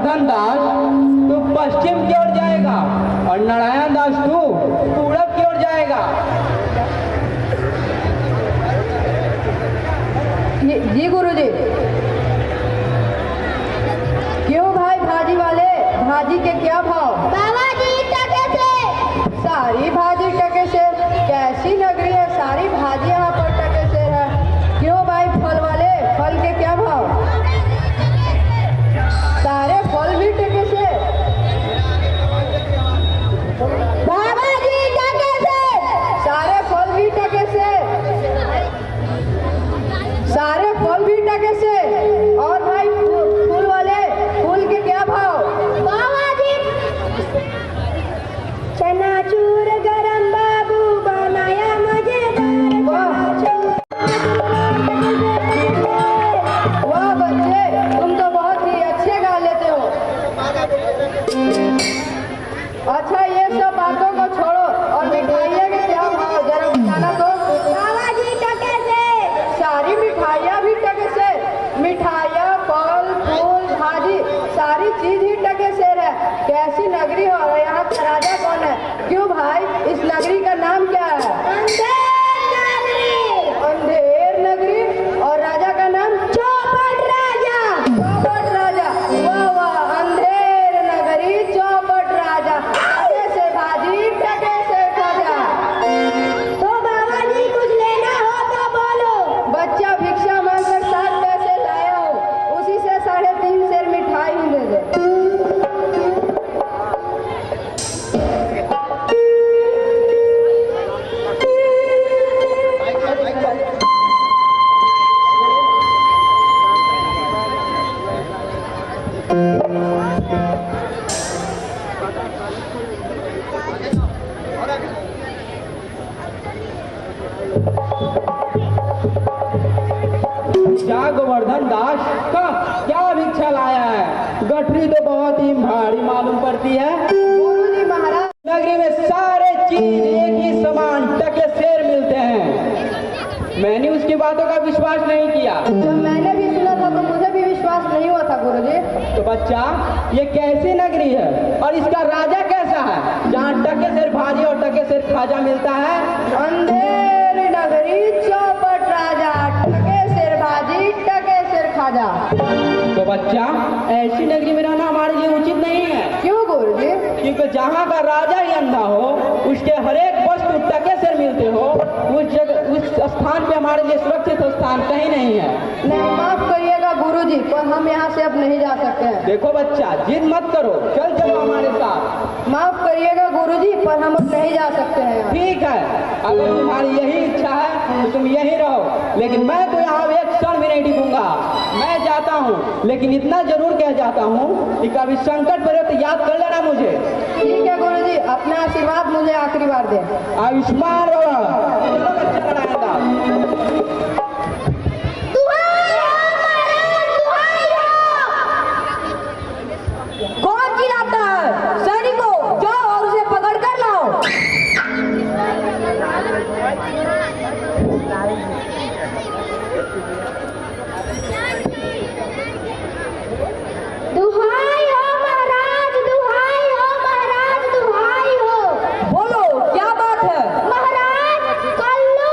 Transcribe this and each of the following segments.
गोवर्धन दास तू पश्चिम की ओर जाएगा और नारायण दास तू पूरब की ओर जाएगा। जी गुरुजी। क्यों भाई भाजी वाले, भाजी के क्या भाव? बाबा जी टके से। सारी भाजी टके से? कैसी नगरी है, सारी भाजी यहाँ पर टके से है। क्यों भाई फल वाले, फल के क्या भाव? सारे फल भी टके से? बाबा जी टके से। सारे फल भी टके से? सारे फल भी टके से? और भाई फूल वाले, फूल के क्या भाव? बाबा जी चनाचूर गरम बाबू बनाया मजेदार। वाह बच्चे, तुम तो बहुत ही अच्छे गा लेते हो। अच्छा ये सब बातों को छोड़ो और मिठाइयाँ के क्या भाव जरा बताना तो। बाबा जी टके से। सारी मिठाइयाँ भी टके से? मिठाइयाँ, फल, फूल, भाजी, सारी चीज ही टके से है। कैसी नगरी हो, यहाँ का राजा कौन है? क्यों भाई इस नगरी का नाम क्या है? अंधेर नगरी। और राजा का नाम? चौपट राजा। चौपट राजा। वाह वाह, अंधेर नगरी, चौपट राजा, टके से भाजी, टके से खाजा। तो बाबा जी कुछ लेना हो तो बोलो। बच्चा भिक्षा मांगकर 7 पैसे लाया हो, उसी से 3.5 सेर मिठाई ही दे दे। क्या गोवर्धन दास का क्या भिक्षा लाया है? गठरी तो बहुत ही भारी मालूम पड़ती है। गुरुजी महाराज, नगरी में सारे चीज एक ही समान टके सेर मिलते हैं। मैंने उसकी बातों का विश्वास नहीं किया। जब मैंने भी सुना था तो मुझे भी विश्वास नहीं हुआ था गुरुजी। तो बच्चा ये कैसी नगरी है और इसका राजा कैसा है जहाँ टके सेर भाजी और टके सेर खाजा मिलता है? अंधेर नगरी, चौपट राजा, टके सेर भाजी, टके सेर खाजा। तो बच्चा ऐसी नगरी में रहना हमारे लिए उचित नहीं है। क्यों गुरुजी? क्योंकि जहाँ का राजा ही अंधा हो, उसके हर एक वस्तु टके से मिलते हो, उस जगह उस स्थान पे हमारे लिए सुरक्षित स्थान कहीं नहीं है। नहीं, माफ करिएगा गुरुजी, पर हम यहाँ से अब नहीं जा सकते हैं। देखो बच्चा, जिद मत करो, चल चलो हमारे साथ। माफ करिएगा गुरुजी, पर हम अब नहीं जा सकते हैं। ठीक है, अगर तुम्हारी यही इच्छा है तो तुम यही रहो, लेकिन मैं तो यहाँ एक क्षण भी नहीं टिकूंगा। मैं जाता हूँ, लेकिन इतना जरूर कह जाता हूँ कि कभी संकट पड़े तो याद कर लेना मुझे। ठीक है गुरुजी, अपना आशीर्वाद मुझे आखिरी बार दें। आयुष्मान रहो। चलो बच्चा लड़ाएगा। कौन चिल्लाता है? सैनिकों, जाओ और उसे पकड़ कर लाओ। दुहाई हो महाराज, दुहाई हो महाराज, दुहाई हो। बोलो क्या बात है? महाराज कल्लू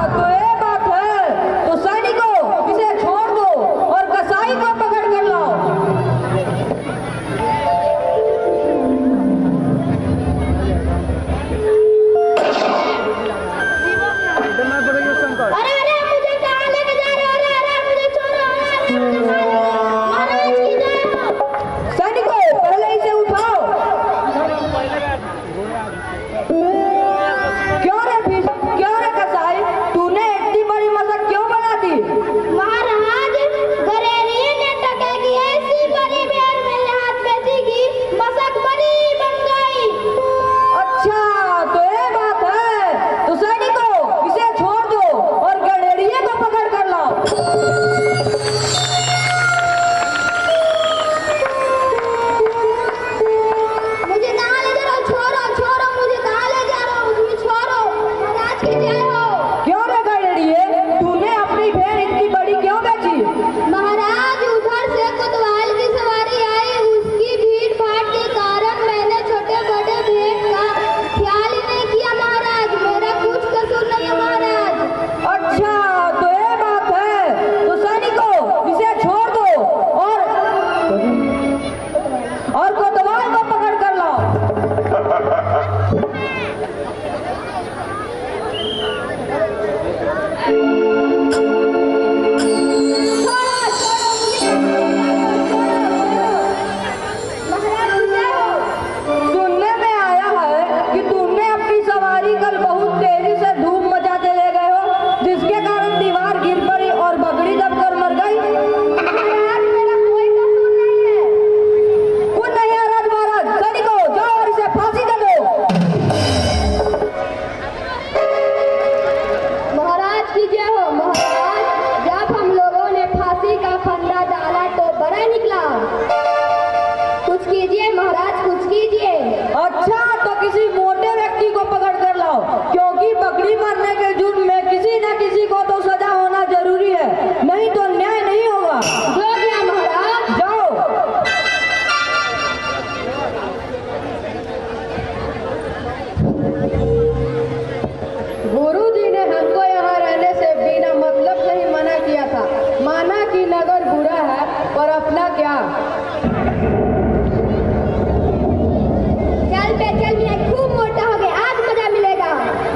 तो ये बात है। तो सैनिकों, इसे छोड़ दो और कसाई को पकड़ कर लाओ। अरे अरे मुझे कहाँ लेके जा रहे हो? अरे अरे मुझे छोड़ो, अरे महाराज की जय हो। सैनिकों, पहले इसे उठाओ। क्यों रे कसाई, तूने इतनी बड़ी मशक क्यों बना दी? महाराज, गरेरिये ने टके की ऐसी बड़ी बेर मेरे हाथ में दी कि मशक बड़ी बन गई। अच्छा, तो ये बात है। तो सैनिकों, इसे छोड़ दो और गडेरिये को पकड़ कर लाओ। मुझे कहाँ ले जा रहे हो? छोड़ो छोड़ो, मुझे कहाँ ले जा रहे हो? मुझे छोड़ो, महाराज की जय हो। क्यों रे गडेरिये, तूने अपनी भेड़ इतनी बड़ी क्यों बेची? महाराज, उधर से कोतवाल की सवारी आई, उसकी भीड़ भाड़ के कारण मैंने छोटे बड़े भेड़ का ख्याल ही नहीं किया महाराज। मेरा कुछ कसूर नहीं है महाराज। अच्छा, तो ये बात है। तो सैनिकों, इसे छोड़ दो और कोतवाल को पकड़ कर लाओ। महाराज की जय हो। सुनने में आया है कि तुमने अपनी सवारी कल बहुत तेजी से धूम मचाते ले गए हो, जिसके कारण दीवार गिर पड़ी और बकरी दबकर मर गई। महाराज, मेरा कोई कसूर नहीं है। कुछ नहीं है राजमहाराज। सैनिकों, जाओ और इसे फांसी दे दो। महाराज की जय हो। महाराज, जब हम लोगों ने फांसी का फंदा डाला तो बड़ा निकला। कुछ कीजिए महाराज, कुछ कीजिए। अच्छा, तो किसी मोटे व्यक्ति को पकड़ कर लाओ, क्योंकि बकरी मारने के जुर्म में किसी न किसी को तो सजा होना जरूरी है, नहीं तो न्याय नहीं होगा। जो किया महाराज। जाओ। गुरुजी ने हमको यहाँ रहने से बिना मतलब से ही मना किया था। माना कि नगर बुरा है, पर अपना क्या। चल बे चल, मैं खूब मोटा हो गया, आज मजा मिलेगा।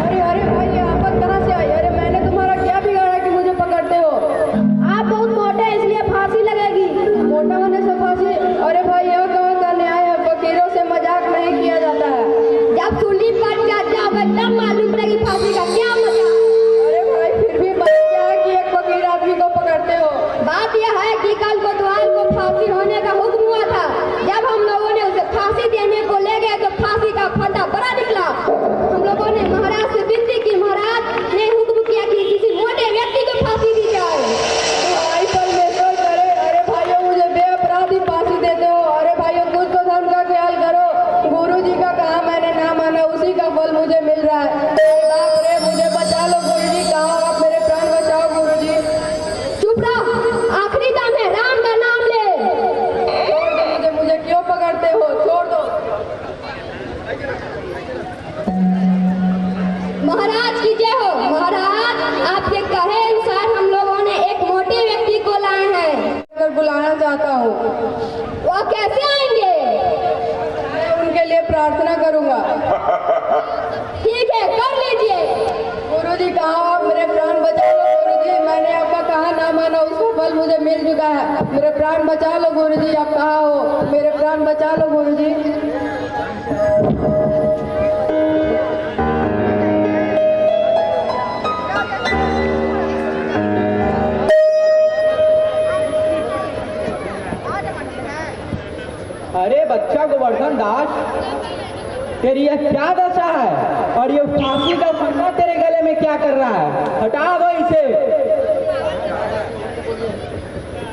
अरे अरे भाई, ये आफत कहाँ से आई? अरे मैंने तुम्हारा क्या बिगाड़ा कि मुझे पकड़ते हो? आप बहुत मोटे हैं, इसलिए फांसी लगेगी। मोटा होने से फांसी? अरे भाई, यह कहाँ का न्याय है? फकीरों से मजाक नहीं किया जाता है। जब सूली पर चढ़ जाओगे तब मालूम पड़ेगी फांसी का क्या मजा। अरे भाई, फिर भी बात क्या है कि एक फकीर आदमी को पकड़ते हो? बात यह है कि कल कोतवाल को फांसी होने का हुक्म हुआ था। जब हम लोगों ने उसे फांसी देने को ले गए तो फांसी का फंदा बड़ा निकला। हम लोगों ने महाराज से विनती की, महाराज ने हुक्म किया कि किसी मोटे व्यक्ति को फांसी दी जाए। भाई परमेश्वर करे। अरे भाइयों, मुझे बेअपराधी फांसी देते हो। अरे भाइयों, कुछ तो धर्म का ख्याल करो। गुरुजी का कहा मैंने ना माना, उसी का फल मुझे मिल रहा है। बाप रे, मुझे बचा लो गुरुजी। कहाँ हो आप? मेरे प्राण बचाओ गुरुजी। चुप रहो, आखिरी दम है, राम का नाम ले। छोड़ दो मुझे। मुझे क्यों पकड़ते हो? छोड़ दो। महाराज की जय हो। महाराज, आपके कहे अनुसार हम लोगों ने एक मोटे व्यक्ति को लाए हैं। अगर बुलाना चाहता हूँ, वो कैसे आएंगे? मैं उनके लिए प्रार्थना करूंगा। ठीक है, कर लीजिए। गुरुजी कहाँ हो आप? मेरे प्राण बचा लो गुरुजी। मैंने आपका कहा ना माना, उसका फल मुझे मिल चुका है। मेरे प्राण बचा लो गुरुजी। आप कहाँ हो? मेरे प्राण बचा लो गुरुजी। अरे बच्चा गोवर्धन दास, तेरी यह क्या दशा है? और ये फांसी का फंदा तेरे गले में क्या कर रहा है? हटा दो इसे।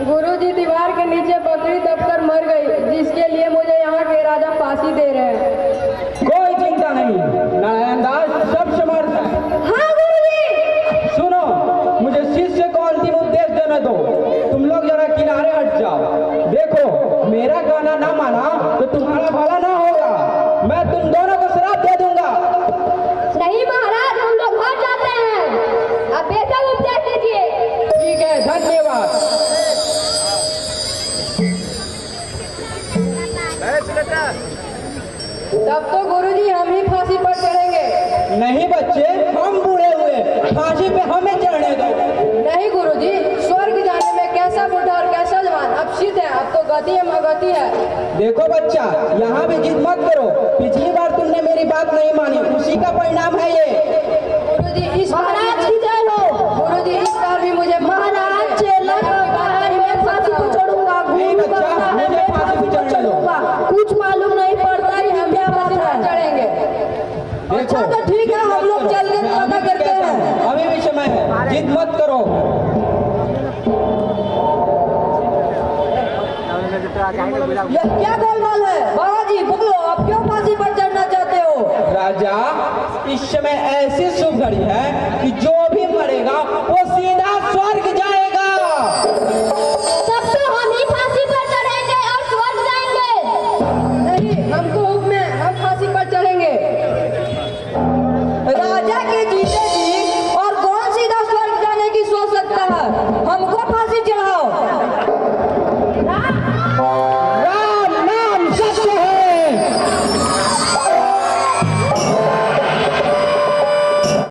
गुरुजी, दीवार के नीचे बकरी दबकर मर गई, जिसके लिए मुझे यहाँ के राजा फांसी दे रहे हैं। कोई चिंता नहीं, नारायण दास सब समर्थ है। हाँ गुरुजी। सुनो, मुझे शिष्य को अंतिम उपदेश देने दो। तुम लोग जरा किनारे हट जाओ। देखो, मेरा कहना ना माना तो तुम्हारा भला ना होगा। मैं तुम दोनों को श्राप दे दूंगा। नहीं महाराज, हम लोग हट जाते हैं। अब तब तो गुरुजी हम ही फांसी पर चढ़ेंगे। नहीं बच्चे, हम बूढ़े हुए, फांसी पे हमें चढ़ने दो। नहीं गुरुजी, स्वर्ग जाने में कैसा बूढ़ा और कैसा जवान, अब सिद्ध है, अब तो गति है मगति है। देखो बच्चा, यहाँ भी जिद मत करो। पिछली बार तुमने मेरी बात नहीं मानी, उसी का परिणाम है ये। गुरुजी इस महाराज की जय हो। गुरुजी इस बार भी मुझे महाराज चेला कहता है मैं फांसी पर चढ़ूंगा, नहीं गुरु बच्चा, कहता है मुझे मैं फांसी फांसी पर पर चढ़ने दो। चढ़ूंगा। कुछ मालूम नहीं पड़ता ही हम क्या बात है। चढ़ेंगे। अच्छा तो ठीक है, हम लोग चल के मैं पता अभी करते कहता हैं। हूँ, अभी भी समय है, जिद मत करो। ये क्या गोलमाल है? बाबाजी बोलो, आप क्यों फांसी पर चढ़ना चाहते हो? राजा, इस समय ऐसी शुभ घड़ी है कि जो